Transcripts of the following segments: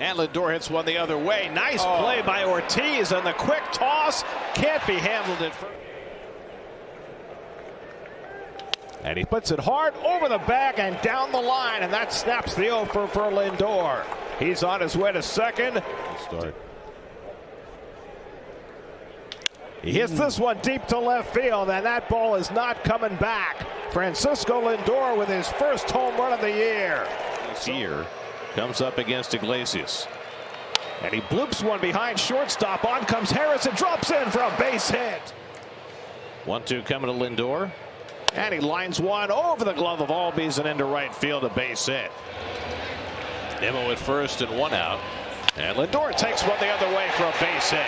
And Lindor hits one the other way. Nice play by Ortiz, and the quick toss can't be handled at first. And he puts it hard over the bag and down the line, and that snaps the over for Lindor. He's on his way to second. Start. He hits this one deep to left field, and that ball is not coming back. Francisco Lindor with his first home run of the year. This year comes up against Iglesias. And he bloops one behind shortstop. On comes Harris and drops in for a base hit. 1-2 coming to Lindor. And he lines one over the glove of Albies and into right field, a base hit. Nimmo at first and one out. And Lindor takes one the other way for a base hit.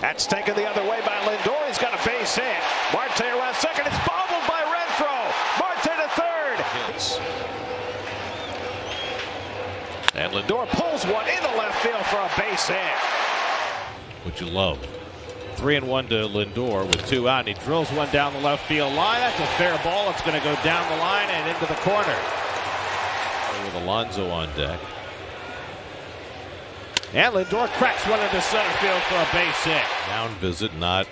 That's taken the other way by Lindor. He's got a base hit. Marte around second. It's bobbled by Renfroe. Marte to third. Hits. And Lindor pulls one into left field for a base hit. What you love. 3-1 to Lindor with two out. And he drills one down the left field line. That's a fair ball. It's going to go down the line and into the corner. With Alonso on deck. And Lindor cracks one into center field for a base hit. Down visit, not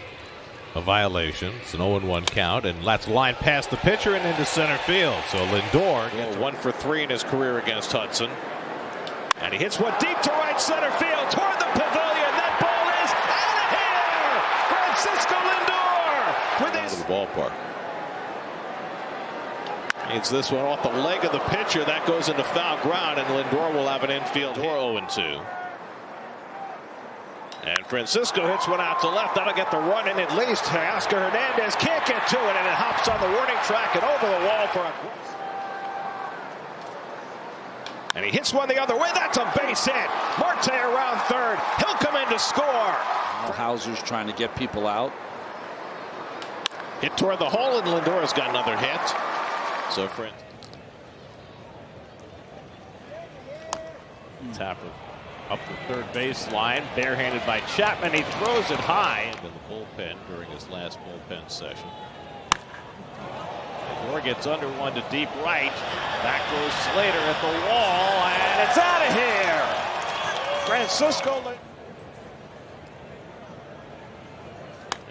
a violation. It's an 0-1 count, and that's line past the pitcher and into center field. So Lindor gets 1 for 3 in his career against Hudson. And he hits one deep to right center field toward the pavilion. That ball is out of here. Francisco Lindor with his ballpark. It's this one off the leg of the pitcher. That goes into foul ground, and Lindor will have an infield 0-2. And Francisco hits one out to left. That'll get the run in at least. Oscar Hernandez can't get to it, and it hops on the warning track and over the wall for a. And he hits one the other way. That's a base hit. Marte around third. He'll come in to score. Hauser's trying to get people out. Hit toward the hole, and Lindor's got another hit. So Tapper up the third base line, barehanded by Chapman. He throws it high into the bullpen during his last bullpen session. Lindor gets under one to deep right. Back goes Slater at the wall, and it's out of here. Francisco.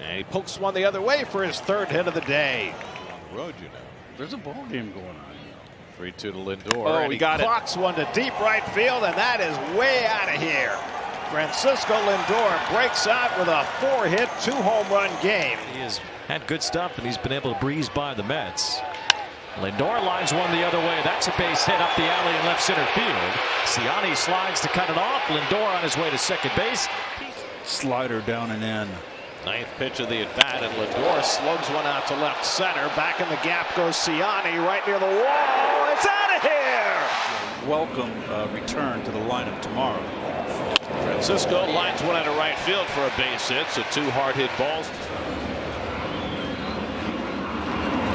And he pokes one the other way for his third hit of the day. On the road, you know. There's a ball game going on. 3-2 to Lindor. Oh, and he clocks one to deep right field, and that is way out of here. Francisco Lindor breaks out with a 4-hit, 2-home run game. He has had good stuff, and he's been able to breeze by the Mets. Lindor lines one the other way. That's a base hit up the alley in left center field. Ciani slides to cut it off. Lindor on his way to second base. Slider down and in. Ninth pitch of the at-bat, and Lindor slugs one out to left center. Back in the gap goes Ciani right near the wall. It's out of here! Welcome return to the lineup tomorrow. Francisco lines one out of right field for a base hit, so 2 hard-hit balls.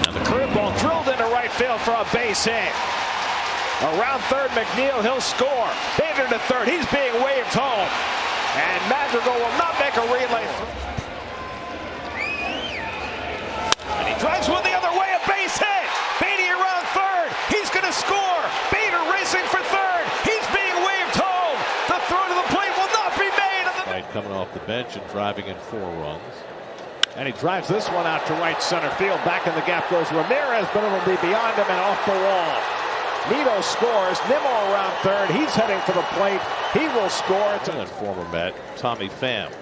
Now the curveball drilled into right field for a base hit. Around third, McNeil, he'll score. Bader to third, he's being waved home. And Madrigal will not make a relay. And he drives one the other way, a base hit. Beatty around third. He's going to score. Bader racing for third. He's being waved home. The throw to the plate will not be made. Right, coming off the bench and driving in 4 runs. And he drives this one out to right center field. Back in the gap goes Ramirez, but it'll be beyond him and off the wall. Nito scores. Nimmo around third. He's heading for the plate. He will score. And former Met Tommy Pham.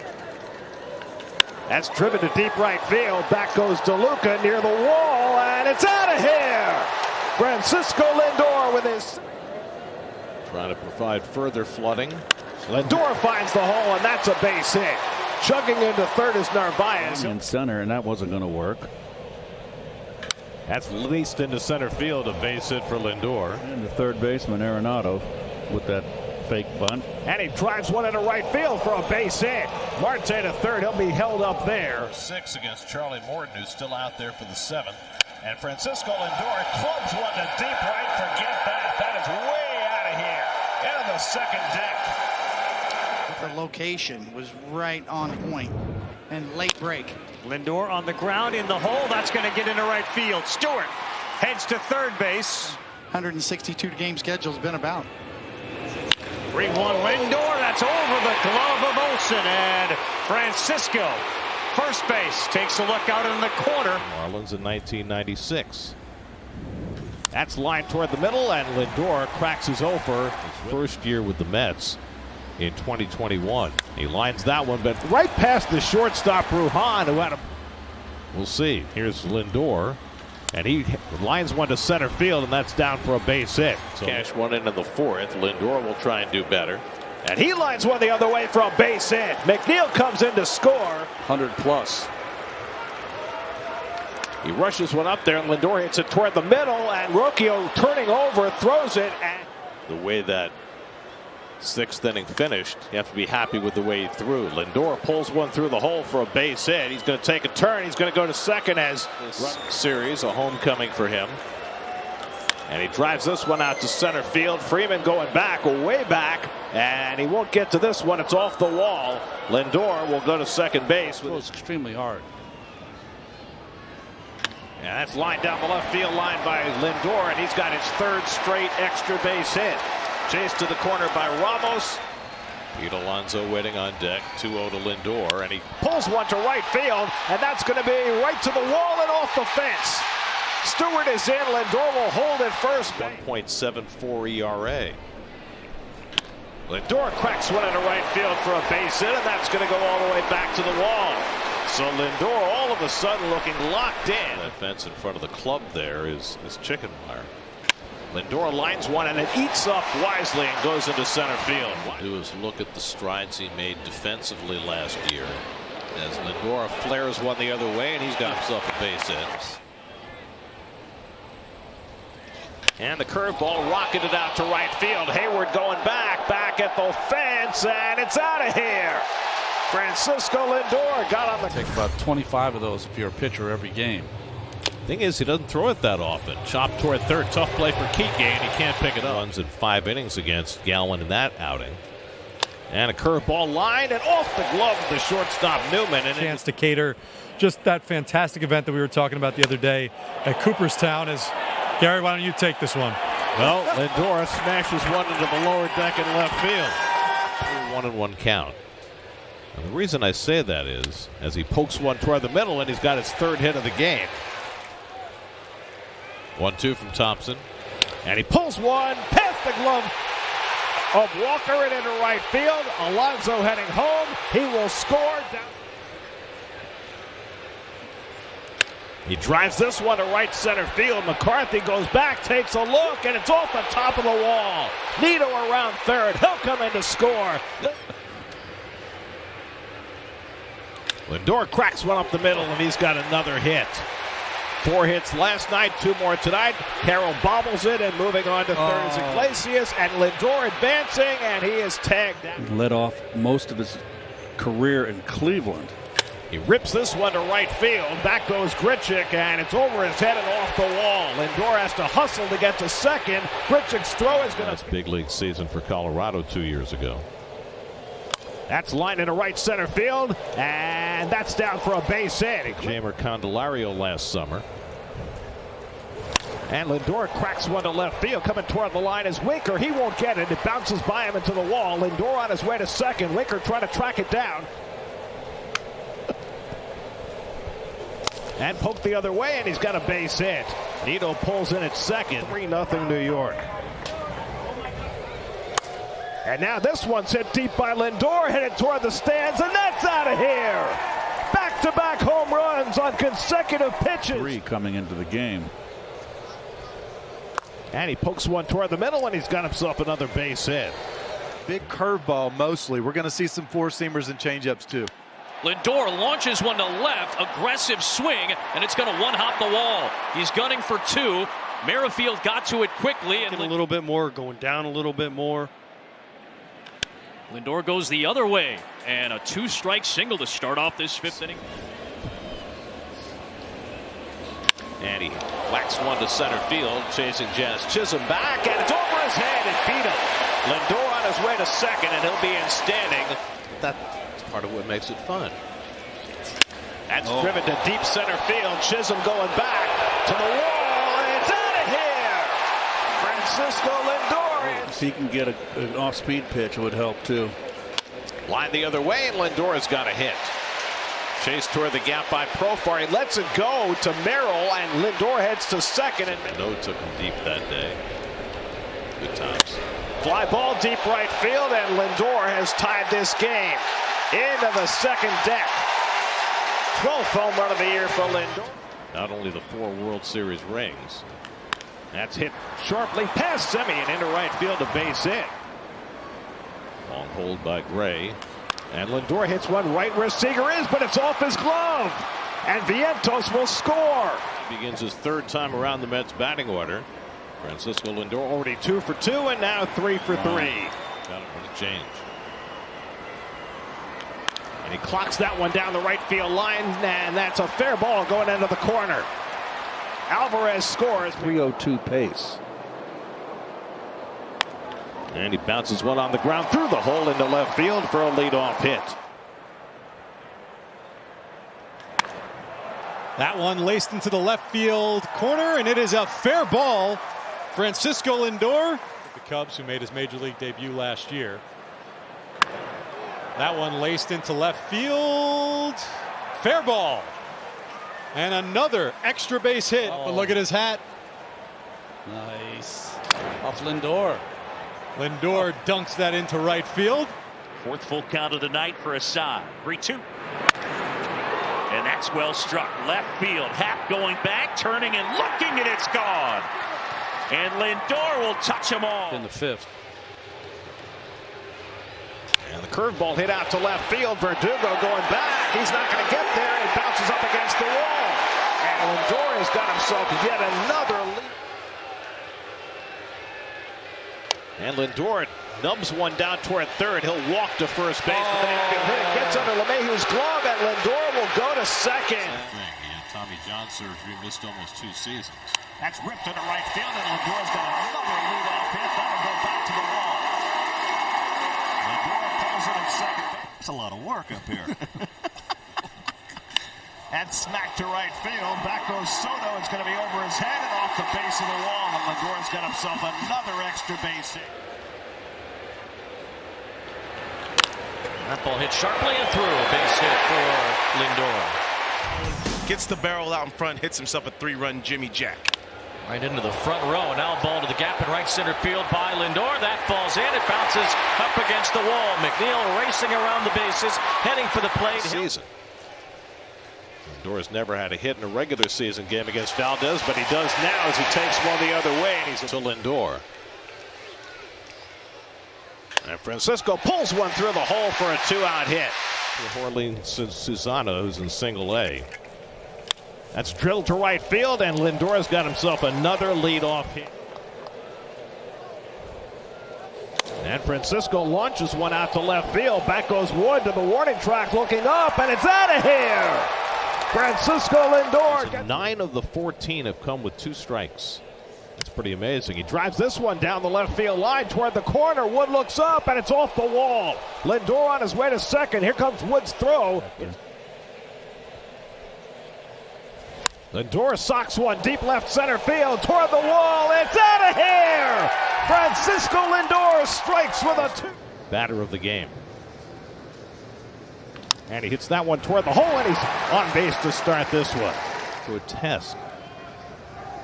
That's driven to deep right field. Back goes DeLuca near the wall, and it's out of here. Francisco Lindor with his. Trying to provide further flooding. Lindor finds the hole, and that's a base hit. Chugging into third is Narvaez. In center, and that wasn't going to work. That's leased into center field, a base hit for Lindor. And the third baseman, Arenado, with that fake bunt. And he drives one into right field for a base hit. Marte to third. He'll be held up there. 6 against Charlie Morton, who's still out there for the 7th. And Francisco Lindor clubs one to deep right. Forget that. That is way out of here. Into the second deck. The location was right on point. And late break. Lindor on the ground in the hole. That's going to get into right field. Stewart heads to third base. 162 game schedule has been about. 3-1 Lindor. That's over the glove of Olsen, and Francisco, first base, takes a look out in the corner. Marlins in 1996. That's lined toward the middle, and Lindor cracks his over his first year with the Mets in 2021. He lines that one, but right past the shortstop Ruhan, who had a... We'll see. Here's Lindor, and he lines one to center field, and that's down for a base hit. So cash one into the fourth. Lindor will try and do better. And he lines one the other way for a base hit. McNeil comes in to score. 100+. He rushes one up there, and Lindor hits it toward the middle, and Rocchio turning over, throws it. And the way that sixth inning finished, you have to be happy with the way he threw. Lindor pulls one through the hole for a base hit. He's going to take a turn. He's going to go to second as this series, a homecoming for him. And he drives this one out to center field. Freeman going back, way back, and he won't get to this one. It's off the wall. Lindor will go to second base. It was extremely hard. And that's lined down the left field line by Lindor, and he's got his third straight extra base hit. Chased to the corner by Ramos. Pete Alonso waiting on deck. 2-0 to Lindor, and he pulls one to right field, and that's going to be right to the wall and off the fence. Stewart is in. Lindor will hold at first base. 1.74 ERA. Lindor cracks one into right field for a base hit, and that's going to go all the way back to the wall. So Lindor all of a sudden looking locked in. That fence in front of the club there is chicken wire. Lindor lines one, and it eats up wisely and goes into center field. Do is look at the strides he made defensively last year as Lindor flares one the other way, and he's got himself a base hit. And the curveball rocketed out to right field. Hayward going back at the fence, and it's out of here. Francisco Lindor got on the... Take about 25 of those if you're a pitcher every game. Thing is, he doesn't throw it that often. Chopped toward third. Tough play for Kike, and he can't pick it up. Runs in 5 innings against Galvin in that outing. And a curveball line, and off the glove of the shortstop Newman. And chance to cater just that fantastic event that we were talking about the other day at Cooperstown. Is Gary, why don't you take this one? Well, Lindor smashes one into the lower deck in left field. 1-1 count. And the reason I say that is as he pokes one toward the middle, and he's got his third hit of the game. 1-2 from Thompson, and he pulls one past the glove of Walker and into right field. Alonso heading home. He will score. He drives this one to right center field. McCarthy goes back, takes a look, and it's off the top of the wall. Nito around third. He'll come in to score. Lindor cracks one up the middle, and he's got another hit. 4 hits last night, 2 more tonight. Carroll bobbles it, and moving on to third is Iglesias, and Lindor advancing, and he is tagged out. He led off most of his career in Cleveland. He rips this one to right field. Back goes Grichuk, and it's over his head and off the wall. Lindor has to hustle to get to second. Grichuk's throw is going to... That's big league season for Colorado 2 years ago. That's lined into right center field, and that's down for a base hit. Jamer Candelario last summer. And Lindor cracks one to left field. Coming toward the line is Winker. He won't get it. It bounces by him into the wall. Lindor on his way to second. Winker trying to track it down. And poked the other way, and he's got a base hit. Nito pulls in at second. 3-0 New York. And now this one's hit deep by Lindor, headed toward the stands, and that's out of here. Back-to-back home runs on consecutive pitches. 3 coming into the game. And he pokes one toward the middle, and he's got himself another base hit. Big curveball mostly. We're going to see some four-seamers and changeups too. Lindor launches one to left, aggressive swing, and it's going to one-hop the wall. He's gunning for 2. Merrifield got to it quickly. And a little bit more, going down a little bit more. Lindor goes the other way, and a 2-strike single to start off this 5th inning. And he whacks one to center field, chasing Jazz Chisholm back, and it's over his head and beat him. Lindor on his way to second, and he'll be in standing. That's part of what makes it fun. That's driven to deep center field. Chisholm going back to the wall, and it's out of here. Francisco Lindor. If he can get an off-speed pitch, it would help too. Line the other way, and Lindor's got a hit. Chased toward the gap by Profar. He lets it go to Merrill, and Lindor heads to second. And No took him deep that day. Good times. Fly ball deep right field, and Lindor has tied this game into the second deck. 12th home run of the year for Lindor. Not only the 4 World Series rings. That's hit sharply past Semien into right field, a base hit. Long hold by Gray. And Lindor hits one right where Seager is, but it's off his glove. And Vientos will score. He begins his 3rd time around the Mets batting order. Francisco Lindor Already 2 for 2 and now 3 for 3. got it for the change. And he clocks that one down the right field line, and that's a fair ball going into the corner. Alvarez scores. 302 pace. And he bounces one on the ground through the hole into left field for a leadoff hit. That one laced into the left field corner, and it is a fair ball. Francisco Lindor, the Cubs, who made his major league debut last year. That one laced into left field. Fair ball. And another extra base hit. But look at his hat. Nice. Off Lindor. Lindor dunks that into right field. 4th full count of the night for a side. 3-2. And that's well struck. Left field. Happ going back, turning and looking, and it's gone. And Lindor will touch them all. In the 5th. And the curveball hit out to left field. Verdugo going back. He's not going to get there. It bounces up against the wall. And Lindor has got himself yet another lead. And Lindor nubs one down toward 3rd. He'll walk to first base. But then it gets under LeMahieu's glove, and Lindor will go to second. Tommy John surgery, missed almost 2 seasons. That's ripped into right field, and Lindor's got another leadoff hit. That'll go back to the wall. Lindor pulls it at second base. It's a lot of work up here. And smack to right field. Back goes Soto. It's going to be over his head and off the base of the wall. And Lindor's got himself another extra base hit. That ball hit sharply and through. A base hit for Lindor. Gets the barrel out in front, hits himself a 3-run Jimmy Jack. Right into the front row. Now a ball to the gap in right center field by Lindor. That falls in. It bounces up against the wall. McNeil racing around the bases, heading for the plate. Season. Lindor's never had a hit in a regular season game against Valdez, but he does now as he takes one the other way, and he's to Lindor. And Francisco pulls one through the hole for a 2-out hit. Orlean Susana, who's in single A. That's drilled to right field, and Lindor's got himself another leadoff hit. And Francisco launches one out to left field. Back goes Wood to the warning track, looking up, and it's out of here. Francisco Lindor. 9 of the 14 have come with 2 strikes. That's pretty amazing. He drives this one down the left field line toward the corner. Wood looks up, and it's off the wall. Lindor on his way to second. Here comes Wood's throw. Lindor socks one deep left center field toward the wall. It's out of here. Francisco Lindor strikes with a 2. Batter of the game. And he hits that one toward the hole, and he's on base to start this one. To a test.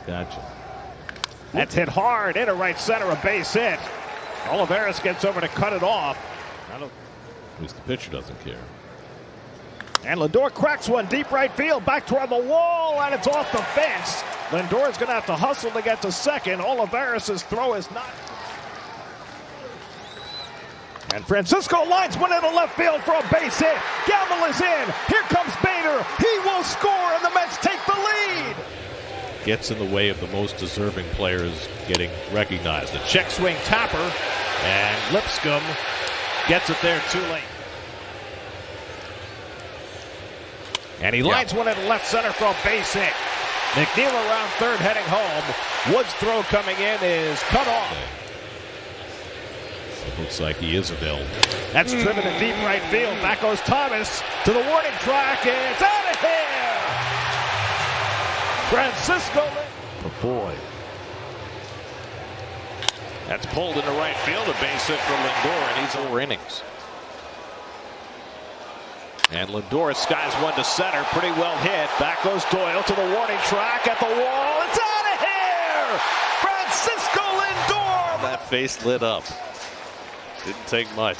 Gotcha. That's hit hard into right center, a base hit. Olivares gets over to cut it off. At least the pitcher doesn't care. And Lindor cracks one deep right field, back toward the wall, and it's off the fence. Lindor's going to have to hustle to get to second. Olivares' throw is not. And Francisco lines one into left field for a base hit. Gamble is in. Here comes Bader. He will score, and the Mets take the lead. Gets in the way of the most deserving players getting recognized. A check swing topper, and Lipscomb gets it there too late. And he lines one into left center for a base hit. McNeil around third heading home. Wood's throw coming in is cut off. It looks like he is available. That's driven in deep right field. Back goes Thomas to the warning track, and it's out of here. Francisco. Oh boy. That's pulled into right field. A base hit for Lindor, and he's over innings. And Lindor skies one to center. Pretty well hit. Back goes Doyle to the warning track at the wall. It's out of here! Francisco Lindor! That face lit up. Didn't take much.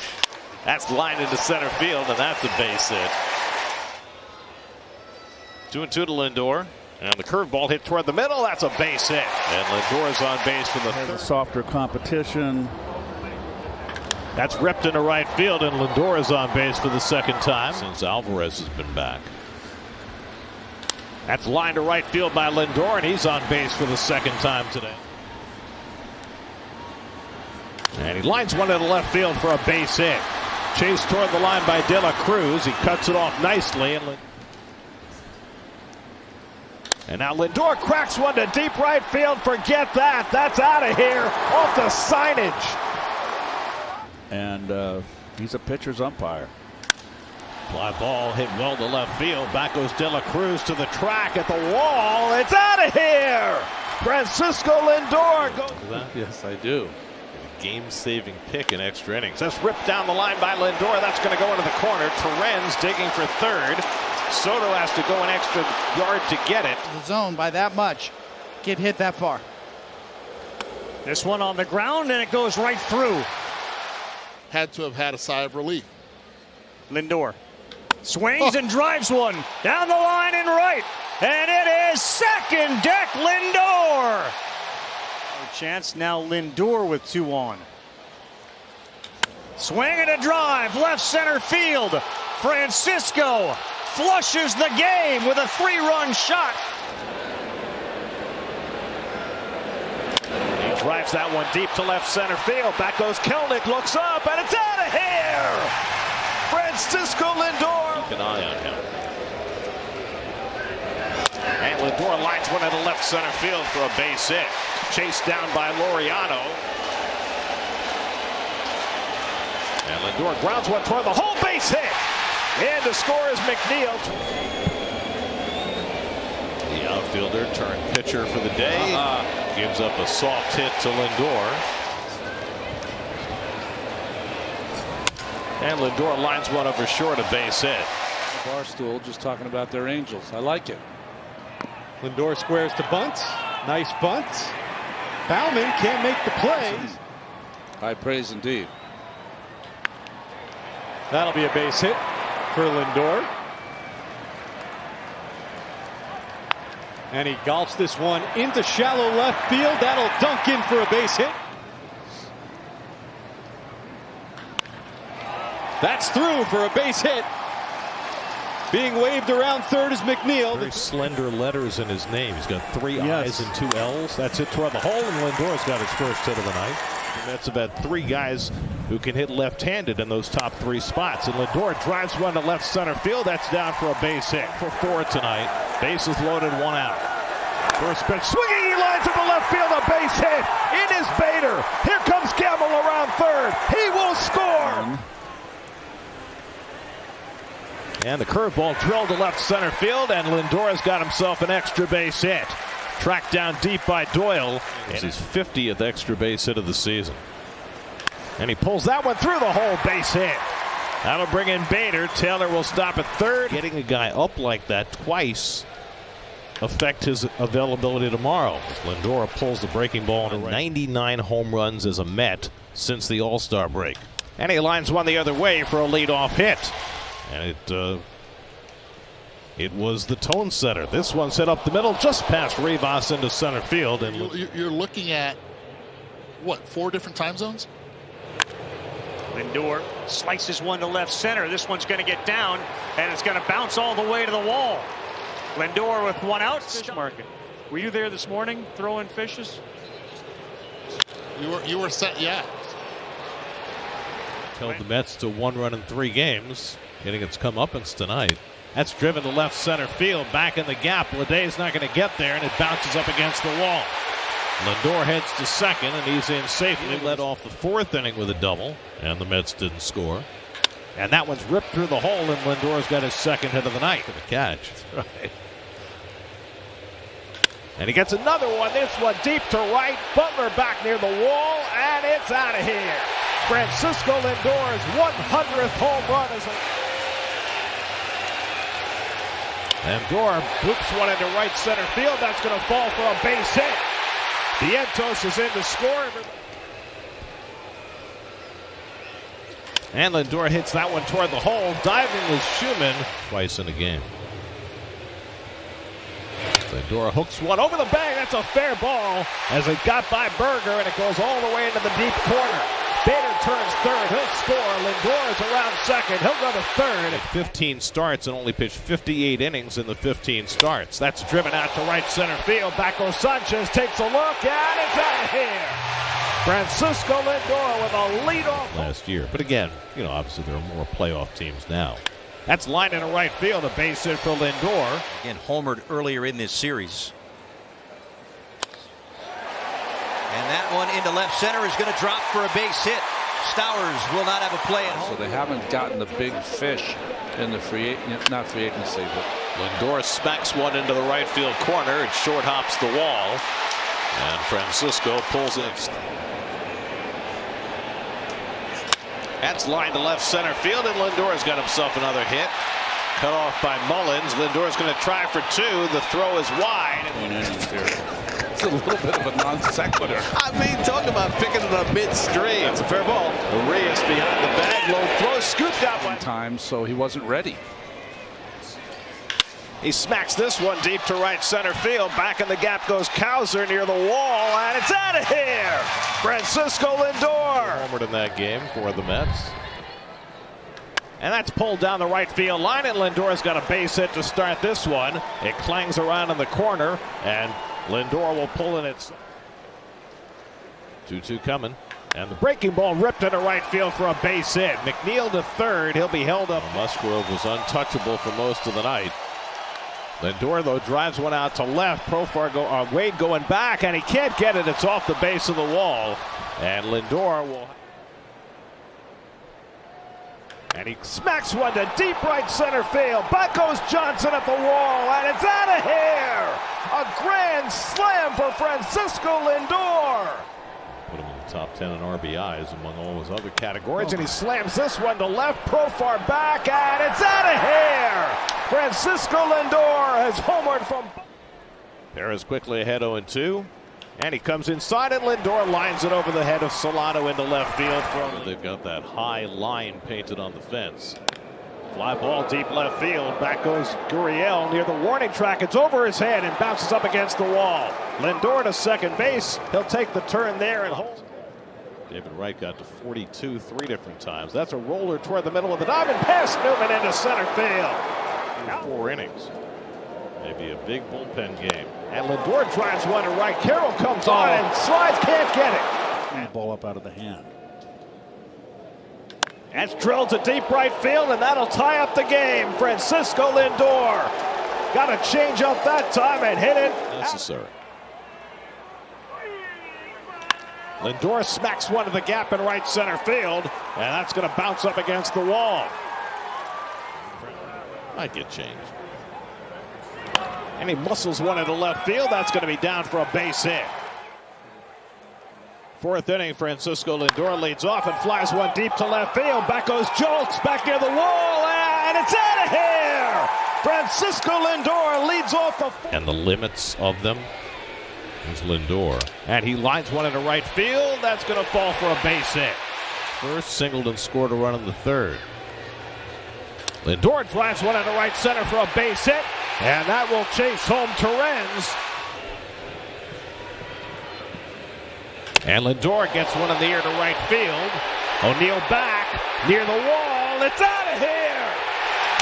That's lined into center field, and that's a base hit. 2-2 to Lindor. And the curveball hit toward the middle. That's a base hit. And Lindor is on base for the third. Softer competition. That's ripped into right field, and Lindor is on base for the second time since Alvarez has been back. That's lined to right field by Lindor, and he's on base for the second time today. And he lines one to the left field for a base hit. Chased toward the line by De La Cruz. He cuts it off nicely. And now Lindor cracks one to deep right field. Forget that. That's out of here. Off the signage. And he's a pitcher's umpire. Fly ball hit well to left field. Back goes De La Cruz to the track at the wall. It's out of here. Francisco Lindor goes. Yes, I do. Game-saving pick in extra innings. That's ripped down the line by Lindor. That's going to go into the corner. Terrenz digging for third. Soto has to go an extra yard to get it. The zone by that much. Get hit that far. This one on the ground, and it goes right through. Had to have had a sigh of relief. Lindor swings and drives one down the line and right. And it is second deck Lindor. A chance now Lindor with 2 on. Swing and a drive left center field. Francisco flushes the game with a 3-run shot. He drives that one deep to left center field. Back goes Kelnick, looks up, and it's out of here! Francisco Lindor. Keep an eye on him. And Lindor lines one into left center field for a base hit. Chased down by Laureano. And Lindor grounds one toward the hole, base hit. And the score is McNeil. The outfielder turned pitcher for the day. Gives up a soft hit to Lindor. And Lindor lines one over short, a base hit. Barstool just talking about their Angels. I like it. Lindor squares to bunt. Nice bunt. Bauman can't make the play. High praise indeed. That'll be a base hit for Lindor. And he golfs this one into shallow left field. That'll dunk in for a base hit. That's through for a base hit. Being waved around third is McNeil. Very slender letters in his name. He's got 3 I's and 2 L's. That's it toward the hole, and Lindor's got his first hit of the night. The Mets have had 3 guys who can hit left-handed in those top 3 spots. And Lindor drives one to left center field. That's down for a base hit for 4 tonight. Bases loaded, 1 out. First pitch, swinging, he lines to the left field, a base hit. It is Bader. Here comes Gamble around third. He will score. And the curveball drilled to left center field, and Lindor has got himself an extra base hit. Tracked down deep by Doyle. And his 50th extra base hit of the season. And he pulls that one through the hole, base hit. That'll bring in Bader. Taylor will stop at third. Getting a guy up like that twice affect his availability tomorrow. Lindor pulls the breaking ball into 99 home runs as a Met since the All-Star break. And he lines one the other way for a leadoff hit. And it was the tone setter. This one's hit up the middle, just past Rivas into center field. And you're looking at, what, 4 different time zones? Lindor slices one to left center. This one's going to get down, and it's going to bounce all the way to the wall. Lindor with 1 out. Fish market. Were you there this morning throwing fishes? You were set, yeah. Held the Mets to 1 run in 3 games. Getting its comeuppance tonight. That's driven to left center field. Back in the gap. Leday's not going to get there, and it bounces up against the wall. Lindor heads to second, and he's in safely. Led off the 4th inning with a double, and the Mets didn't score. And that one's ripped through the hole, and Lindor's got his second hit of the night for the catch. Right. And he gets another one. This one deep to right. Butler back near the wall, and it's out of here. Francisco Lindor's 100th home run is Lindor boops one into right center field. That's going to fall for a base hit. Vientos is in to score. And Lindor hits that one toward the hole. Diving is Schumann twice in a game. Lindor hooks one over the bag. That's a fair ball as it got by Berger, and it goes all the way into the deep corner. Bader turns third. He'll score. Lindor is around second. He'll go to third. 15 starts and only pitched 58 innings in the 15 starts. That's driven out to right center field. Back goes Sanchez. Takes a look, and it's out of here. Francisco Lindor with a leadoff last year. But again, obviously there are more playoff teams now. That's line into right field. A base hit for Lindor. Again, homered earlier in this series. And that one into left center is going to drop for a base hit. Stowers will not have a play at home. So they haven't gotten the big fish in the not free agency, but Lindor smacks one into the right field corner. It short hops the wall. And Francisco pulls it. That's line to left center field, and Lindor's got himself another hit. Cut off by Mullins. Lindor's going to try for two. The throw is wide. It's a little bit of a non sequitur. I mean, talk about picking it up midstream. It's a fair ball. Arias behind the bag. Low throw. Scooped that one. Time, so he wasn't ready. He smacks this one deep to right center field. Back in the gap goes Cowser near the wall, and it's out of here. Francisco Lindor homered in that game for the Mets. And that's pulled down the right field line, and Lindor's got a base hit to start this one. It clangs around in the corner, and Lindor will pull in its 2-2 coming. And the breaking ball ripped into right field for a base hit. McNeil to third. He'll be held up. Musgrove was untouchable for most of the night. Lindor, though, drives one out to left. Wade going back, and he can't get it. It's off the base of the wall. And Lindor will... And he smacks one to deep right center field. Back goes Johnson at the wall, and it's out of here! A grand slam for Francisco Lindor! Put him in the top 10 in RBIs among all his other categories, and he slams this one to left, Profar back, and it's out of here! Francisco Lindor has homered from... Perez quickly ahead 0-2. And he comes inside, and Lindor lines it over the head of Solano into left field. They've got that high line painted on the fence. Fly ball deep left field. Back goes Gurriel near the warning track. It's over his head and bounces up against the wall. Lindor to second base. He'll take the turn there and hold. David Wright got to 42 3 different times. That's a roller toward the middle of the diamond. Pass Newman into center field. 4 innings. Maybe a big bullpen game. And Lindor drives one to right. Carroll comes on and slides, can't get it. Ball up out of the hand. That's drilled to deep right field, and that'll tie up the game. Francisco Lindor got a change up that time and hit it. Necessary. Lindor smacks one to the gap in right center field, and that's going to bounce up against the wall. Might get changed. And he muscles one into left field. That's going to be down for a base hit. 4th inning, Francisco Lindor leads off and flies one deep to left field. Back goes Jolks, back near the wall, and it's out of here! Francisco Lindor leads off the... And the limits of them is Lindor. And he lines one into right field. That's going to fall for a base hit. First, Singleton scored a run in the 3rd. Lindor drives one into right center for a base hit. And that will chase home Torrens. And Lindor gets one in the air to right field. O'Neill back near the wall. It's out of here.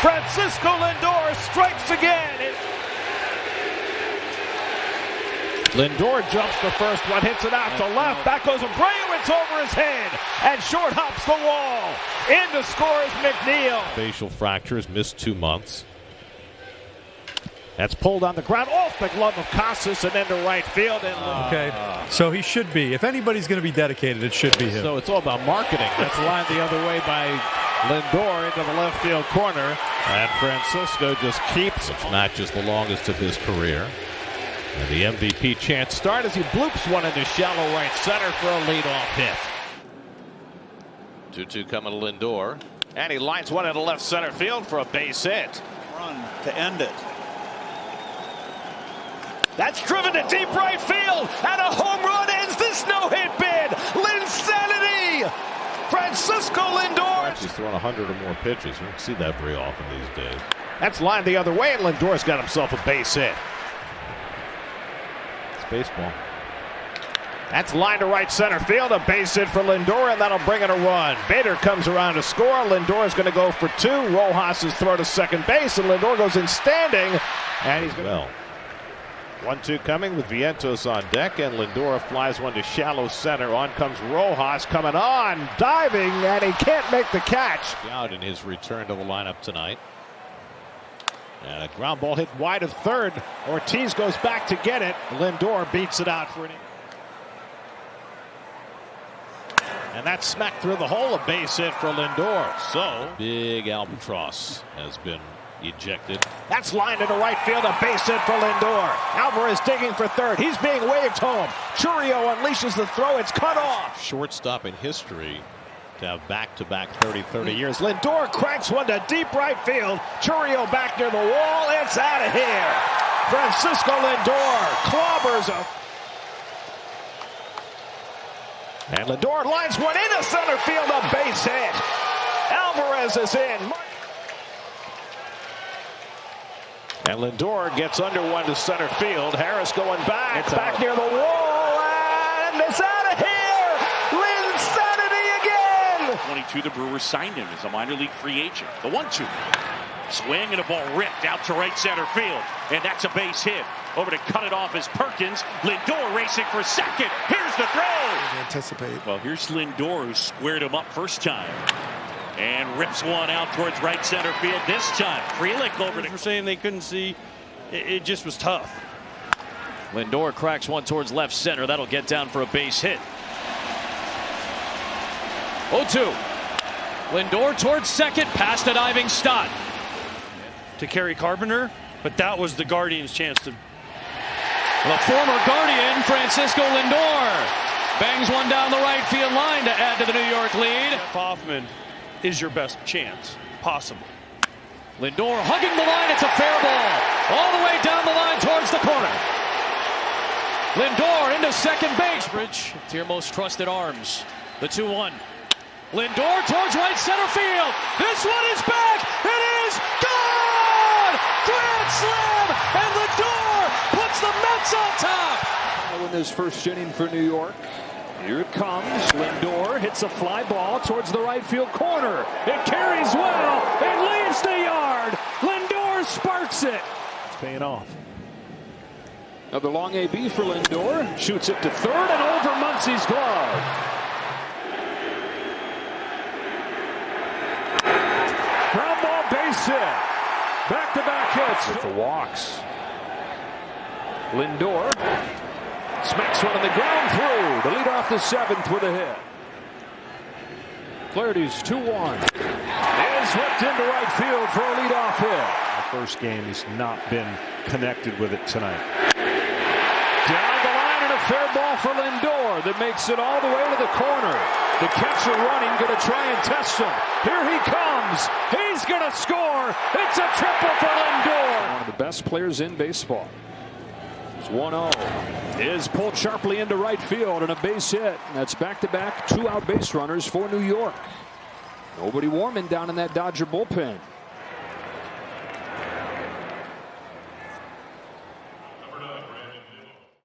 Francisco Lindor strikes again. Lindor jumps the first one, hits it out to left. Back goes Abreu. It's over his head. And short hops the wall. In to scores McNeil. Facial fractures, missed 2 months. That's pulled on the ground off the glove of Casas and into right field. Okay, so he should be. If anybody's going to be dedicated, it should be him. So it's all about marketing. That's lined the other way by Lindor into the left field corner. And Francisco just keeps it. Matches the longest of his career. And the MVP chance start as he bloops one into shallow right center for a leadoff hit. 2-2 coming to Lindor. And he lines one into left center field for a base hit. Run to end it. That's driven to deep right field, and a home run ends this no-hit bid. Linsanity! Francisco Lindor. He's thrown 100 or more pitches. You don't see that very often these days. That's lined the other way, and Lindor's got himself a base hit. It's baseball. That's lined to right center field, a base hit for Lindor, and that'll bring in a run. Bader comes around to score. Lindor is going to go for two. Rojas is throw to second base, and Lindor goes in standing, and he's going to... 1-2 coming with Vientos on deck, and Lindor flies one to shallow center. On comes Rojas coming on, diving, and he can't make the catch. Out in his return to the lineup tonight. And a ground ball hit wide of third. Ortiz goes back to get it. Lindor beats it out for an... And that's smacked through the hole, a base hit for Lindor. So, big albatross has been ejected. That's lined into right field, a base hit for Lindor. Alvarez digging for third. He's being waved home. Churio unleashes the throw. It's cut off. Shortstop in history to have back-to-back 30 years. Lindor cracks one to deep right field. Churio back near the wall. It's out of here. Francisco Lindor clobbers a... And Lindor lines one into center field, a base hit. Alvarez is in. And Lindor gets under one to center field. Harris going back near the wall, and it's out of here. Linsanity again. 22, the Brewers signed him as a minor league free agent. The 1-2. Swing and a ball ripped out to right center field. And that's a base hit. Over to cut it off is Perkins. Lindor racing for second. Here's the throw. Anticipate. Well, here's Lindor who squared him up first time. And rips one out towards right center field this time. Frelick over to... We're saying they couldn't see. It just was tough. Lindor cracks one towards left center. That'll get down for a base hit. 0-2. Lindor towards second, past a diving Stott. To carry Carpenter, but that was the Guardians' chance to... The former Guardian, Francisco Lindor, bangs one down the right field line to add to the New York lead. Jeff Hoffman is your best chance possible. Lindor hugging the line. It's a fair ball. All the way down the line towards the corner. Lindor into second base. Bridge to your most trusted arms. The 2-1. Lindor towards right center field. This one is back. It is gone! Grand slam! And Lindor puts the Mets on top. In his first inning for New York. Here it comes. Lindor hits a fly ball towards the right field corner. It carries well. It leaves the yard. Lindor sparks it. It's paying off. Another long AB for Lindor. Shoots it to third and over Muncie's glove. Ground ball base hit. Back-to-back hits with the walks. Lindor smacks one on the ground through to lead off the seventh with a hit. Flaherty's 2-1. Is whipped into right field for a leadoff hit. The first game, he's not been connected with it tonight. Down the line and a fair ball for Lindor that makes it all the way to the corner. The catcher running, going to try and test him. Here he comes. He's going to score. It's a triple for Lindor. One of the best players in baseball. 1-0 is pulled sharply into right field and a base hit. That's back-to-back 2-out base runners for New York. Nobody warming down in that Dodger bullpen.